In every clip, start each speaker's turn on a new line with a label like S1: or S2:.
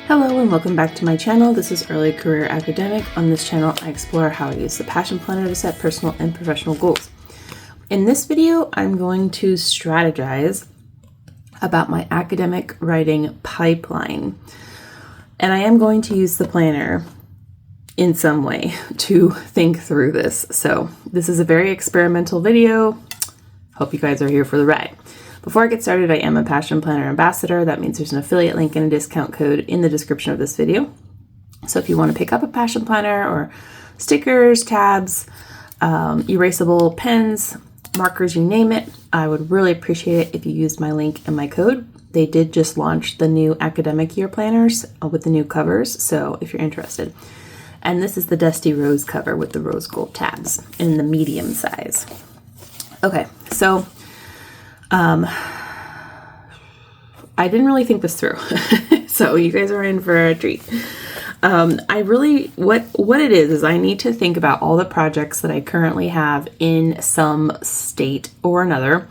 S1: Hello and welcome back to my channel. This is Early Career Academic. On this channel, I explore how I use the Passion Planner to set personal and professional goals. In this video, I'm going to strategize about my academic writing pipeline. And I am going to use the planner in some way to think through this. So this is a very experimental video. Hope you guys are here for the ride. Before I get started, I am a Passion Planner ambassador. That means there's an affiliate link and a discount code in the description of this video. So if you want to pick up a Passion Planner or stickers, tabs, erasable pens, markers, you name it, I would really appreciate it if you used my link and my code. They did just launch the new academic year planners with the new covers, so if you're interested. And this is the Dusty Rose cover with the rose gold tabs in the medium size. Okay, so I didn't really think this through, so you guys are in for a treat. What it is I need to think about all the projects that I currently have in some state or another,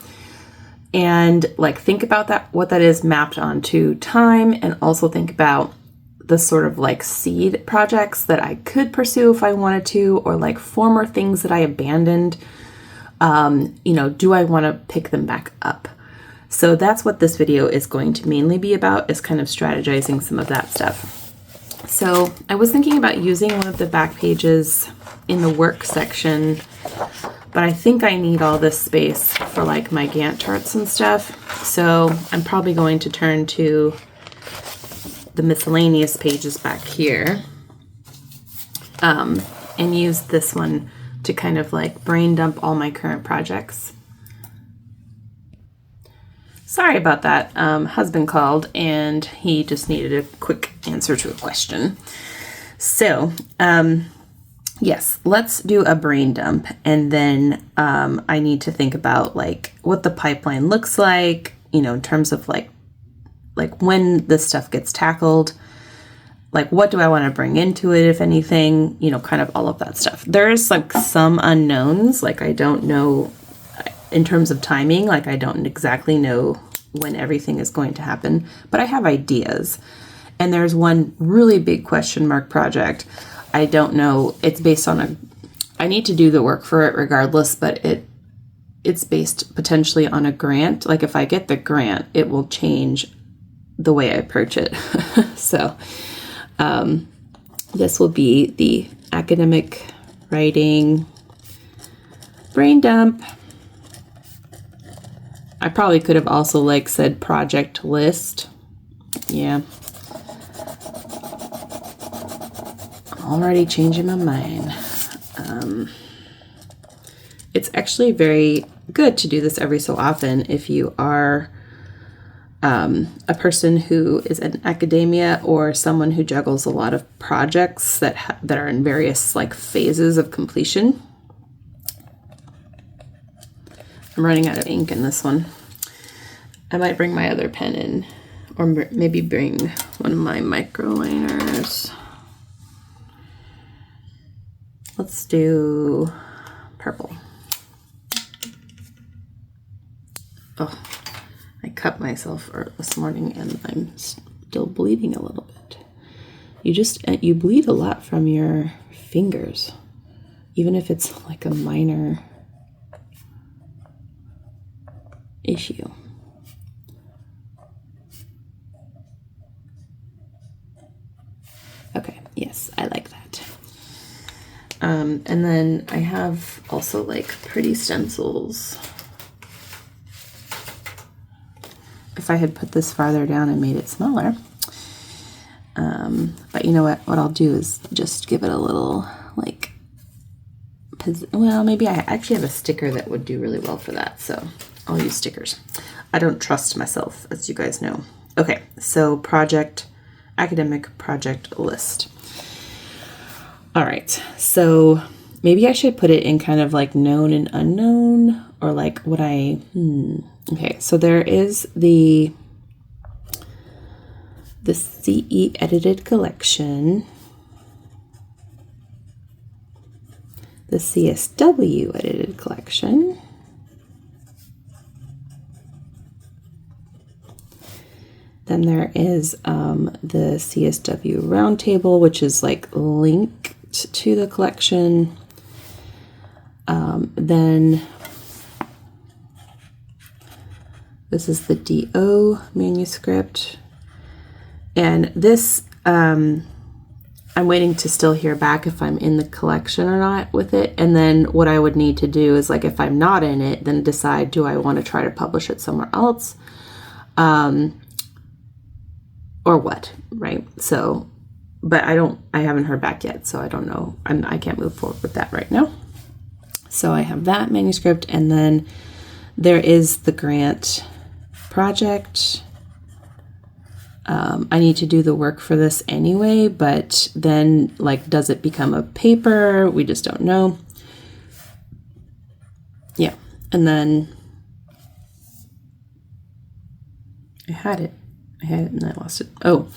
S1: and like think about that, what that is mapped onto time, and also think about the sort of like seed projects that I could pursue if I wanted to, or like former things that I abandoned. Do I want to pick them back up? So that's what this video is going to mainly be about, is kind of strategizing some of that stuff. So I was thinking about using one of the back pages in the work section, but I think I need all this space for like my Gantt charts and stuff. So I'm probably going to turn to the miscellaneous pages back here, and use this one to kind of like brain dump all my current projects. Sorry about that. Husband called and he just needed a quick answer to a question. So, yes, let's do a brain dump, and then I need to think about like what the pipeline looks like, in terms of like when this stuff gets tackled. Like, what do I want to bring into it, if anything, kind of all of that stuff. There's like some unknowns, like I don't know in terms of timing, like I don't exactly know when everything is going to happen, but I have ideas. And there's one really big question mark project. I don't know, it's based on I need to do the work for it regardless, but it's based potentially on a grant. Like if I get the grant, it will change the way I approach it. So, this will be the academic writing brain dump. I probably could have also like said project list. Yeah. I'm already changing my mind. It's actually very good to do this every so often if you are a person who is in academia or someone who juggles a lot of projects that are in various like phases of completion. I'm running out of ink in this one. I might bring my other pen in, or maybe bring one of my micro liners. Let's do purple. Oh, I cut myself this morning and I'm still bleeding a little bit. You bleed a lot from your fingers, even if it's like a minor issue. Okay, yes, I like that. And then I have also like pretty stencils. If I had put this farther down and made it smaller. But you know what I'll do is just give it a little like, well, maybe I actually have a sticker that would do really well for that. So I'll use stickers. I don't trust myself, as you guys know. Okay, so academic project list. All right, so maybe I should put it in kind of like known and unknown, or like what okay, so there is the CE edited collection, the CSW edited collection, Then there is the CSW Roundtable, which is like linked to the collection. Then this is the DO manuscript. And this, I'm waiting to still hear back if I'm in the collection or not with it. And then what I would need to do is, like, if I'm not in it, then decide, do I want to try to publish it somewhere else? Or what, right? So, but I haven't heard back yet, so I don't know. I can't move forward with that right now. So I have that manuscript, and then there is the grant project. I need to do the work for this anyway, but then, like, does it become a paper? We just don't know. Yeah, and then I had it and I lost it. Oh,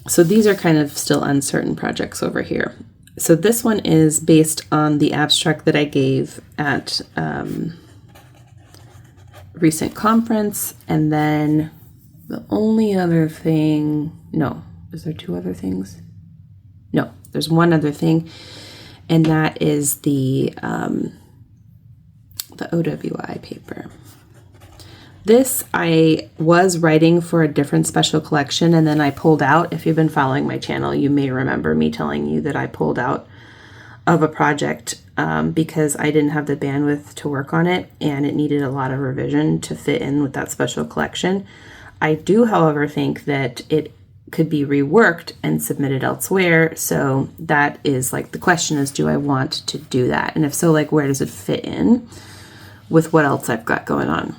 S1: so these are kind of still uncertain projects over here. So this one is based on the abstract that I gave at recent conference, and then the only other thing, no, is there two other things? No, there's one other thing, and that is the OWI paper. This I was writing for a different special collection, and then I pulled out. If you've been following my channel, you may remember me telling you that I pulled out of a project because I didn't have the bandwidth to work on it, and it needed a lot of revision to fit in with that special collection. I do, however, think that it could be reworked and submitted elsewhere. So that is, like, the question is, do I want to do that? And if so, like, where does it fit in with what else I've got going on?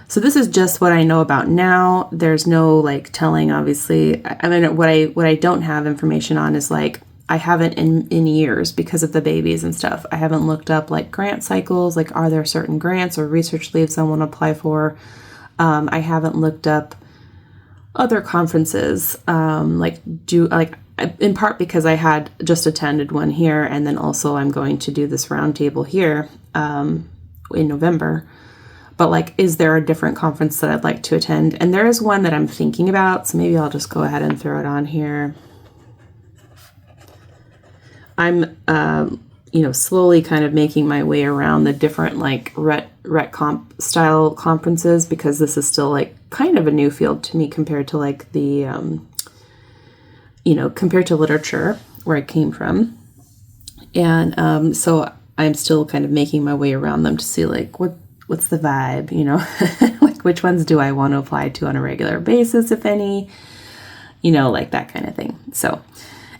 S1: So this is just what I know about now. There's no, like, telling, obviously. I mean, what I don't have information on is, like, I haven't in years, because of the babies and stuff, I haven't looked up, like, grant cycles, like, are there certain grants or research leaves I want to apply for? I haven't looked up other conferences, in part because I had just attended one here, and then also I'm going to do this roundtable here in November. But, like, is there a different conference that I'd like to attend? And there is one that I'm thinking about, so maybe I'll just go ahead and throw it on here. I'm, slowly kind of making my way around the different, like, Rhet Comp style conferences, because this is still, like, kind of a new field to me compared to, like, the, compared to literature where I came from. And so I'm still kind of making my way around them to see, like, what's the vibe, like, which ones do I want to apply to on a regular basis, if any, like that kind of thing. So,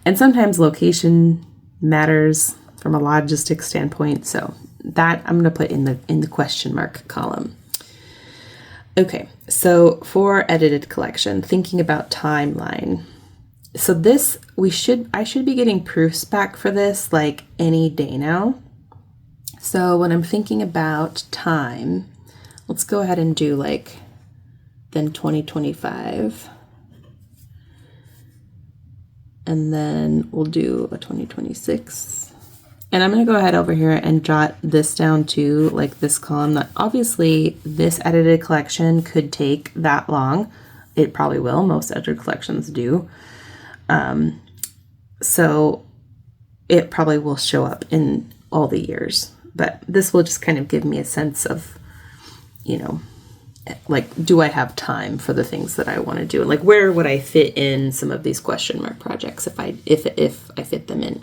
S1: and sometimes location matters from a logistic standpoint. So that I'm going to put in the question mark column. Okay. So for edited collection, thinking about timeline. So this, I should be getting proofs back for this, like, any day now. So when I'm thinking about time, let's go ahead and do, like, then 2025. And then we'll do a 2026. And I'm going to go ahead over here and jot this down to, like, this column, that obviously this edited collection could take that long. It probably will. Most edited collections do. So it probably will show up in all the years. But this will just kind of give me a sense of, like, do I have time for the things that I want to do? And, like, where would I fit in some of these question mark projects if I fit them in?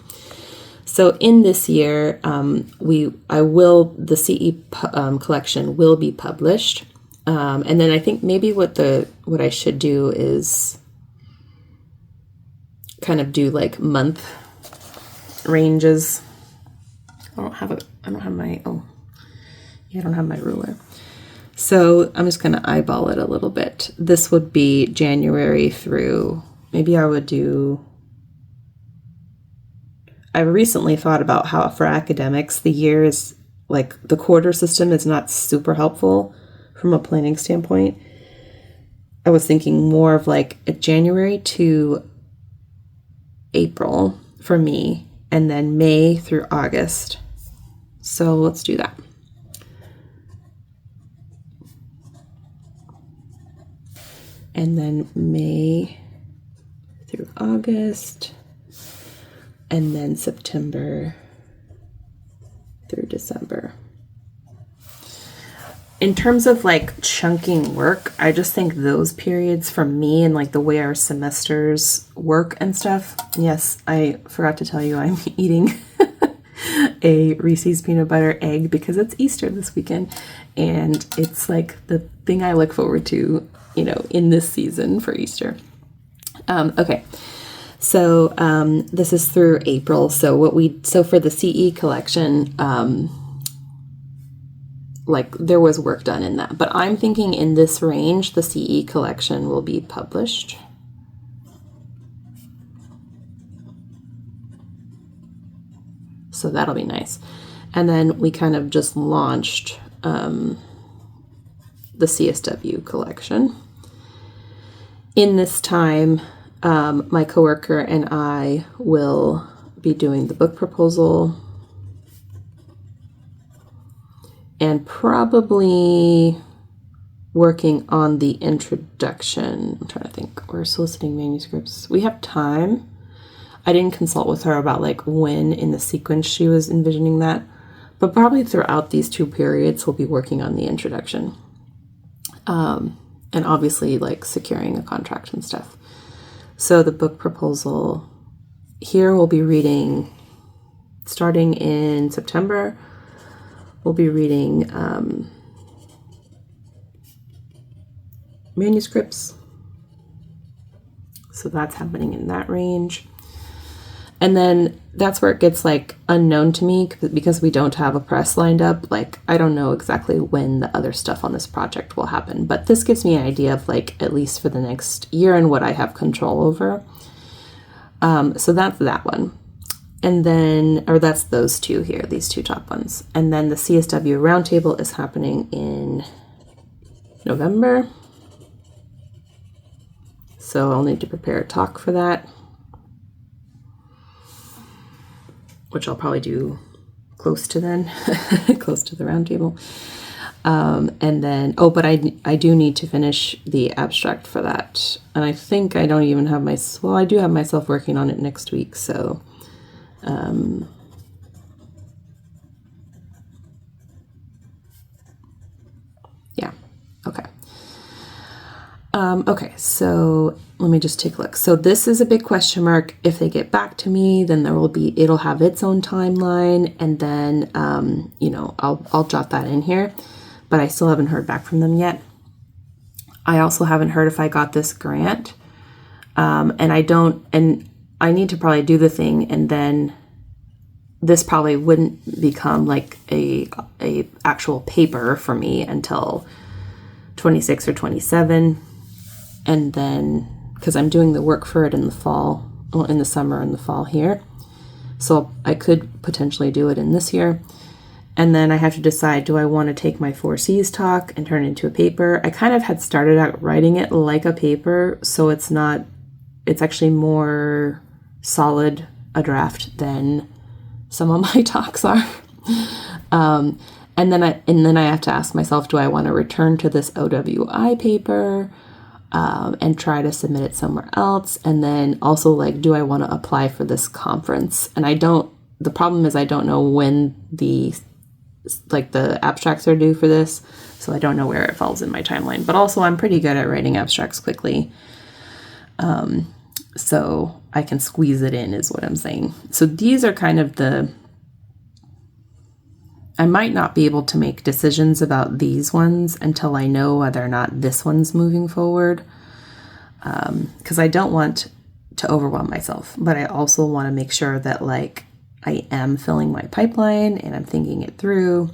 S1: So in this year, the CE collection will be published. And then I think maybe what I should do is kind of do, like, month ranges. I don't have my ruler. So I'm just going to eyeball it a little bit. This would be January through, maybe I recently thought about how for academics, the year is, like, the quarter system is not super helpful from a planning standpoint. I was thinking more of, like, a January to April for me, and then May through August. So let's do that. and then May through August, and then September through December. In terms of like chunking work, I just think those periods for me and like the way our semesters work and stuff. Yes, I forgot to tell you I'm eating a Reese's peanut butter egg because it's Easter this weekend, and it's like the thing I look forward to, you know, in this season for Easter. Okay. So this is through April. So for the CE collection, like there was work done in that, but I'm thinking in this range, the CE collection will be published. So that'll be nice. And then we kind of just launched the CSW collection. In this time, my coworker and I will be doing the book proposal and probably working on the introduction. I'm trying to think. We're soliciting manuscripts. We have time. I didn't consult with her about like when in the sequence she was envisioning that, but probably throughout these 2 periods, we'll be working on the introduction. And obviously like securing a contract and stuff. So the book proposal here we'll be reading starting in September. We'll be reading manuscripts. So that's happening in that range. And then that's where it gets like unknown to me because we don't have a press lined up. Like I don't know exactly when the other stuff on this project will happen, but this gives me an idea of like at least for the next year and what I have control over. So that's that one. And then, or that's those 2 here, these 2 top ones. And then the CSW roundtable is happening in November. So I'll need to prepare a talk for that, which I'll probably do close to then, close to the roundtable. And then, but I do need to finish the abstract for that. And I think I don't even have I do have myself working on it next week. So, yeah. Okay. Okay, so let me just take a look. So this is a big question mark. If they get back to me, then it'll have its own timeline, and then you know, I'll jot that in here. But I still haven't heard back from them yet. I also haven't heard if I got this grant, and I need to probably do the thing, and then this probably wouldn't become like a actual paper for me until 26 or 27. And then, because I'm doing the work for it in the fall, well, in the summer and the fall here. So I could potentially do it in this year. And then I have to decide, do I want to take my 4Cs talk and turn it into a paper? I kind of had started out writing it like a paper, so it's actually more solid a draft than some of my talks are. And then I have to ask myself, do I want to return to this OWI paper and try to submit it somewhere else? And then also like, do I want to apply for this conference? And the problem is I don't know when the abstracts are due for this. So I don't know where it falls in my timeline, but also I'm pretty good at writing abstracts quickly. So I can squeeze it in is what I'm saying. So these are kind of I might not be able to make decisions about these ones until I know whether or not this one's moving forward. Because I don't want to overwhelm myself, but I also want to make sure that like I am filling my pipeline and I'm thinking it through.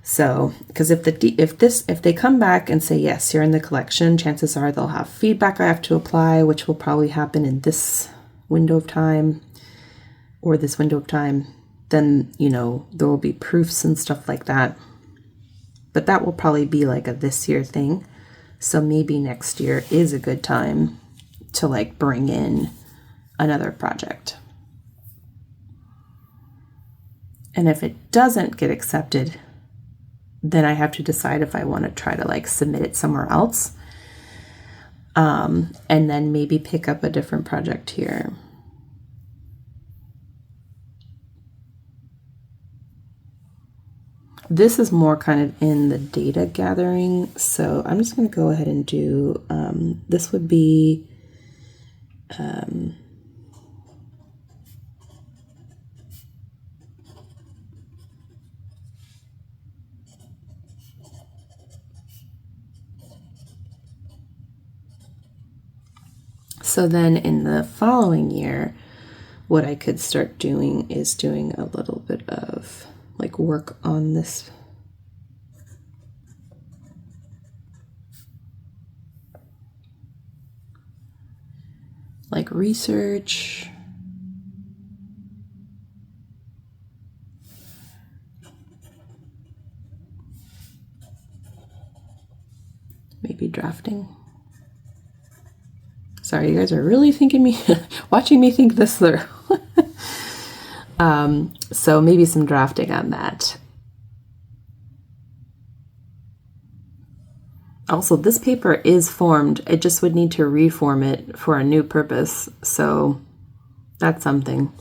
S1: So, because if they come back and say, yes, you're in the collection, chances are they'll have feedback I have to apply, which will probably happen in this window of time or this window of time. Then, you know, there will be proofs and stuff like that. But that will probably be like a this year thing. So maybe next year is a good time to like bring in another project. And if it doesn't get accepted, then I have to decide if I want to try to like submit it somewhere else, and then maybe pick up a different project here. This is more kind of in the data gathering, so I'm just going to go ahead and do, this would be, so then in the following year, what I could start doing is doing a little bit of like work on this. Like research. Maybe drafting. Sorry, you guys are really thinking me, watching me think this through. So maybe some drafting on that. Also, this paper is formed. It just would need to reform it for a new purpose. So that's something.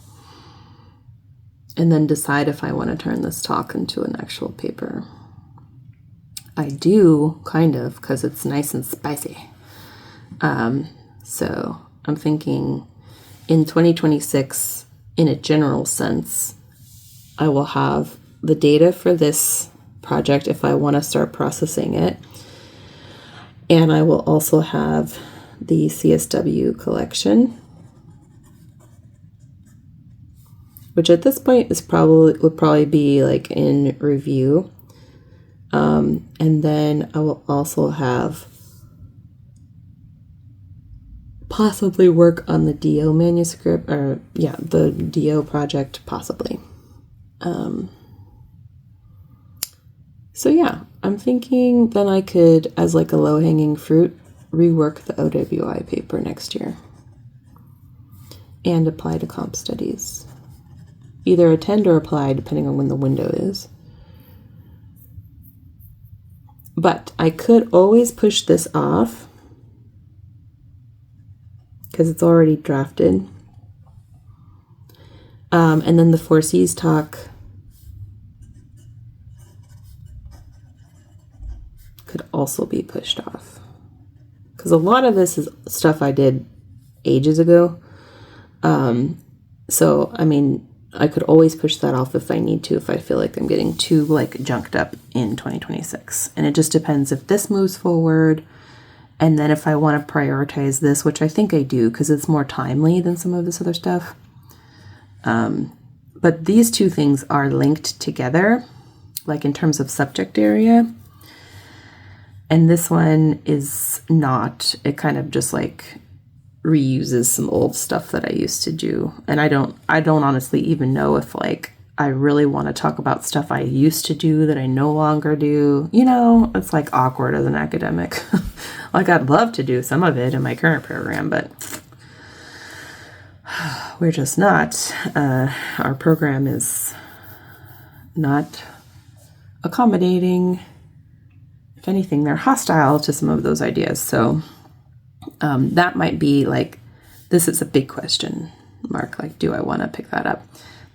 S1: And then decide if I want to turn this talk into an actual paper. I do, kind of, because it's nice and spicy. So I'm thinking in 2026, in a general sense, I will have the data for this project if I want to start processing it. And I will also have the CSW collection, which at this point would probably be like in review. And then I will also have possibly work on the DO manuscript, or yeah, the DO project possibly. So yeah, I'm thinking then I could, as like a low-hanging fruit, rework the OWI paper next year and apply to comp studies. Either attend or apply, depending on when the window is. But I could always push this off because it's already drafted. And then the 4Cs talk could also be pushed off. Because a lot of this is stuff I did ages ago. So, I mean, I could always push that off if I need to, if I feel like I'm getting too like junked up in 2026. And it just depends if this moves forward, and then if I want to prioritize this, which I think I do because it's more timely than some of this other stuff. But these two things are linked together, like in terms of subject area. And this one is not. It kind of just like reuses some old stuff that I used to do. And I don't honestly even know if like I really want to talk about stuff I used to do that I no longer do. You know, it's like awkward as an academic. Like I'd love to do some of it in my current program, but we're just not. Our program is not accommodating. If anything, they're hostile to some of those ideas. So that might be like, this is a big question mark. Like, do I want to pick that up?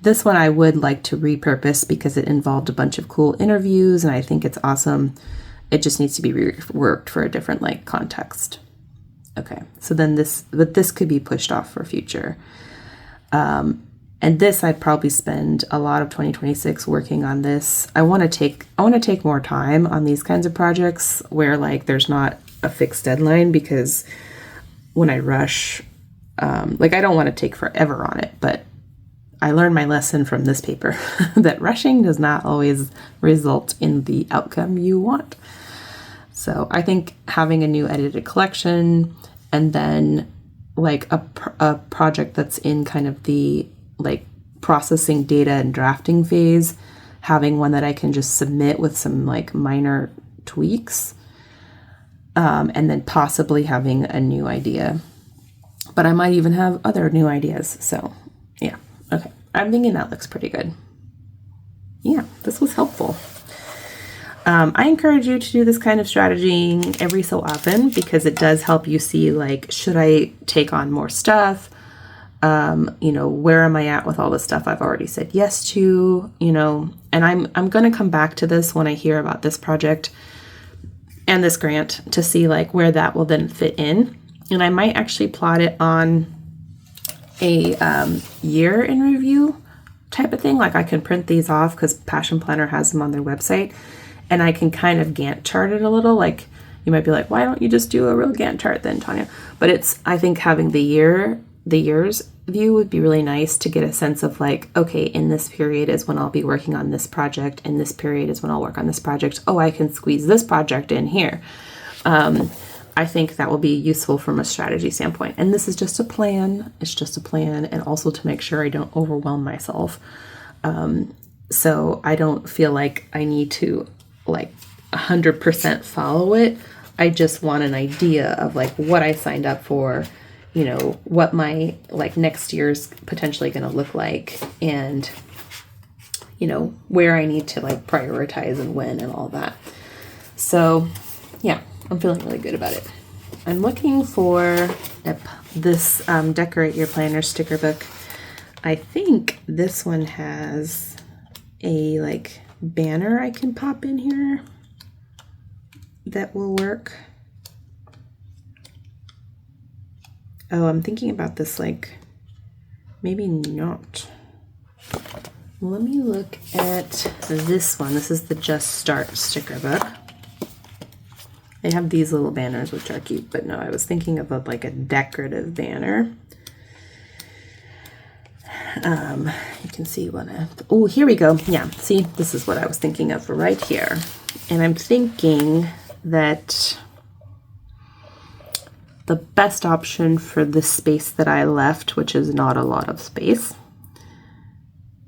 S1: This one I would like to repurpose because it involved a bunch of cool interviews and I think it's awesome. It just needs to be reworked for a different like context. Okay, so then this could be pushed off for future. And this I'd probably spend a lot of 2026 working on this. I want to take more time on these kinds of projects where like there's not a fixed deadline, because when I rush, like I don't want to take forever on it, but I learned my lesson from this paper that rushing does not always result in the outcome you want. So I think having a new edited collection and then like a project that's in kind of the like processing data and drafting phase, having one that I can just submit with some like minor tweaks, and then possibly having a new idea. But I might even have other new ideas. So yeah, okay. I'm thinking that looks pretty good. Yeah, this was helpful. I encourage you to do this kind of strategy every so often because it does help you see, like, should I take on more stuff? You know, where am I at with all the stuff I've already said yes to, you know, and I'm going to come back to this when I hear about this project and this grant to see like where that will then fit in. And I might actually plot it on a year in review type of thing. Like I can print these off because Passion Planner has them on their website, and I can kind of Gantt chart it a little. Like you might be like, why don't you just do a real Gantt chart then, Tanya? But it's, I think having the year's view would be really nice to get a sense of like, okay, in this period is when I'll be working on this project. In this period is when I'll work on this project. Oh, I can squeeze this project in here. I think that will be useful from a strategy standpoint. And this is just a plan. It's just a plan. And also to make sure I don't overwhelm myself. So I don't feel like I need to like 100% follow it. I just want an idea of like what I signed up for, you know, what my like next year's potentially going to look like, and, you know, where I need to like prioritize and when and all that. So yeah, I'm feeling really good about it. I'm looking for this Decorate Your Planner sticker book. I think this one has a like banner I can pop in here that will work. Oh, I'm thinking about this, like, maybe not. Let me look at this one. This is the Just Start sticker book. They have these little banners, which are cute, but no, I was thinking about like a decorative banner. You can see what oh, here we go. Yeah, see, this is what I was thinking of right here. And I'm thinking that the best option for the space that I left, which is not a lot of space,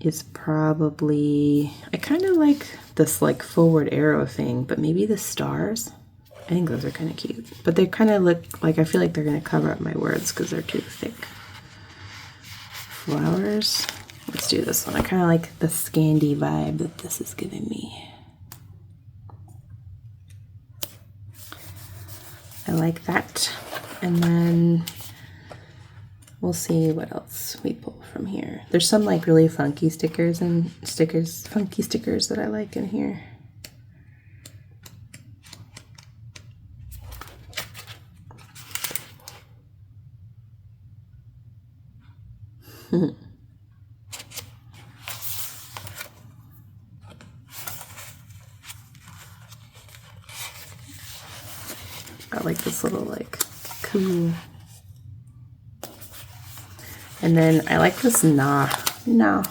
S1: is probably, I kind of like this like forward arrow thing, but maybe the stars. I think those are kind of cute, but they kind of look like, I feel like they're going to cover up my words because they're too thick. Flowers. Let's do this one. I kind of like the Scandi vibe that this is giving me. I like that. And then we'll see what else we pull from here. There's some like really funky stickers funky stickers that I like in here. I like this little like cool. And then I like this nah. And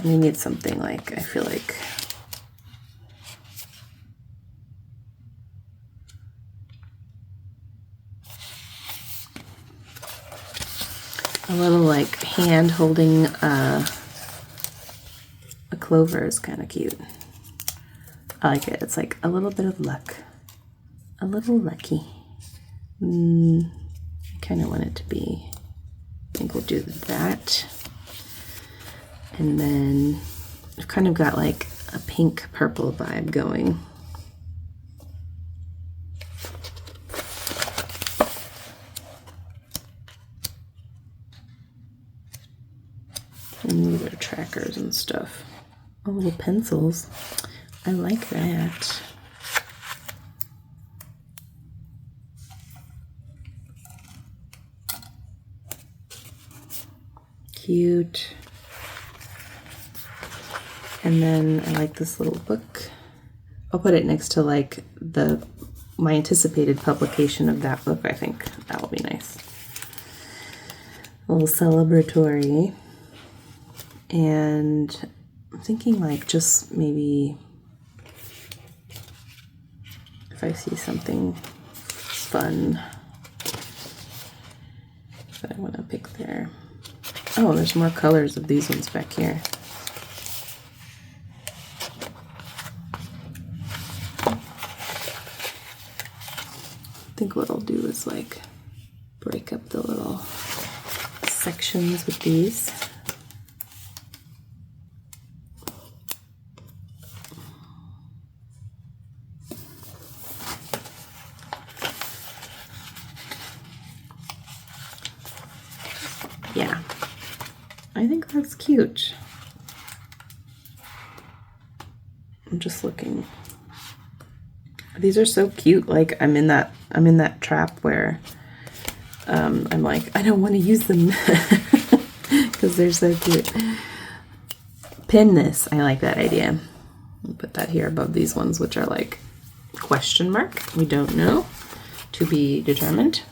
S1: we need something like, I feel like a little like hand holding a clover is kind of cute. I like it. It's like a little bit of luck. A little lucky. I kind of want it to be, I think we'll do that. And then I've kind of got like a pink purple vibe going. And these are trackers and stuff. Oh, little pencils. I like that. Cute. And then I like this little book. I'll put it next to like my anticipated publication of that book. I think that will be nice. A little celebratory. And I'm thinking like just maybe if I see something fun that I want to pick there. Oh, there's more colors of these ones back here. I think what I'll do is like break up the little sections with these. I think that's cute. I'm just looking. These are so cute. Like I'm in that trap where I'm like, I don't want to use them because they're so cute. Pin this. I like that idea. I'll put that here above these ones, which are like question mark. We don't know. To be determined.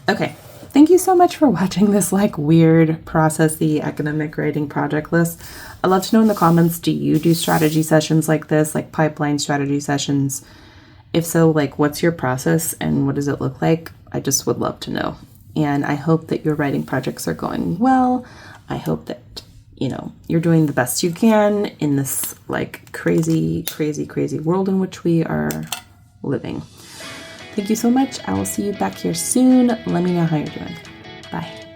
S1: Okay. Thank you so much for watching this like weird processy academic writing project list. I'd love to know in the comments, do you do strategy sessions like this, like pipeline strategy sessions? If so, like what's your process and what does it look like? I just would love to know. And I hope that your writing projects are going well. I hope that, you know, you're doing the best you can in this like crazy, crazy, crazy world in which we are living. Thank you so much. I will see you back here soon. Let me know how you're doing. Bye.